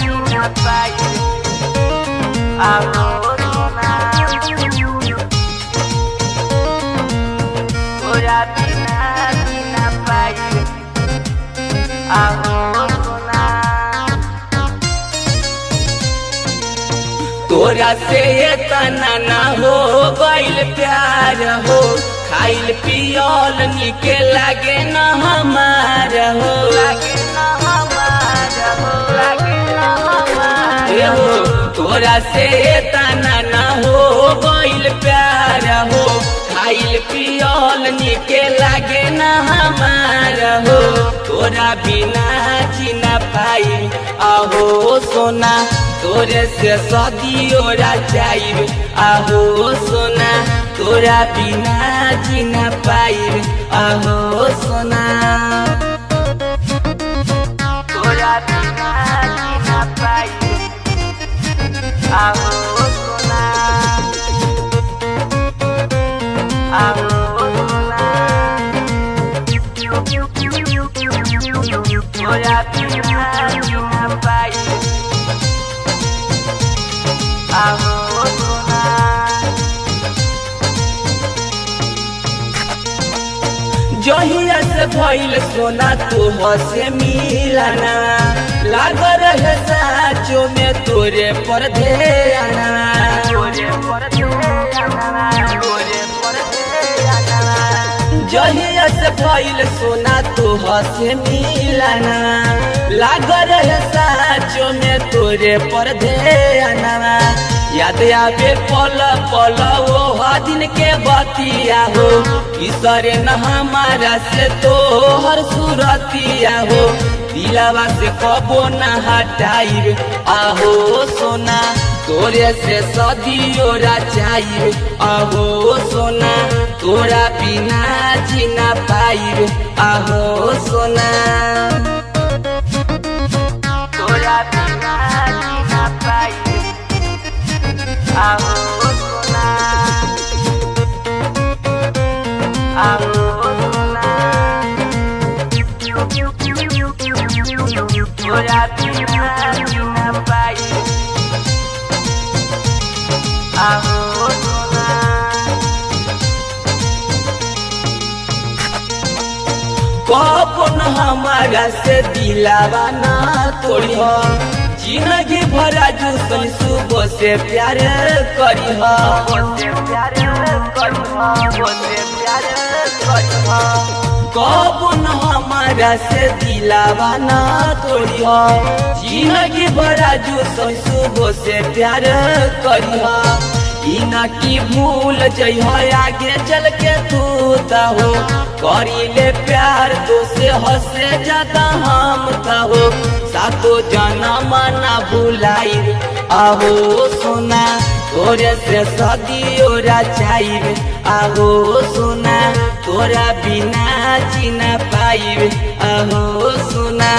जीना पाई आहो सोना तोरा बिना जीना पाई आहो सोना। तोरा से तना ना हो गइल प्यार हो खाइल पियल निके लागे न हमार हो लागे न हमार हो लागे न हमार हो। तोरा से तना ना हो गइल प्यार हो खाइल पियल निके लागे न हमार हो। तोरा बिना जीना पाई आहो सोना तोरे से सदियो राजाइब आहो सोना तोरा बिना जीना पाई आहो सोना तोरा बिना जीना पाई आहो सोना आहो सोना तोरा बिना जीना पाई आहो सोना। जहिया से भइल सोना तोह से मिलना लाग रहे साचो में तोरे पर ध्याना तोरे पर ध्याना तोरे पर ध्याना। जहिया से भइल सोना तोह से मिलना लाग रहे साचो में तोरे पर ध्याना। याद आवे पल पल वो दिन के बतिया हो किसरे न हमारा से तो हर सूरतिया हो दिलावा से कबो न हटाइब आहो सोना तोरे से सदियो राजाइब आहो सोना तोरा बिना जीना पाइब आहो सोना तोरा बिना जीना पाइब आहो सोना आहो सोना तोरा बिना जीना पाई आहो सोना। कौन हमारा से दिलावा ना तोड़ी जिंदगी भरा जुसन सुबह से प्यार करी कौन हमारा से दिलावा ना तोड़ी जिंदगी भरा जुसन सुबह से प्यार करी इना की भूल जइह आगे चल के तू हो करी ले प्यार तो से हंसे ज्यादा हम हो सातो जन्म ना भुलाई आहो सोना तोरे से सदियो राजाइब आहो सोना तोरा बिना जीना पाइब आहो सोना।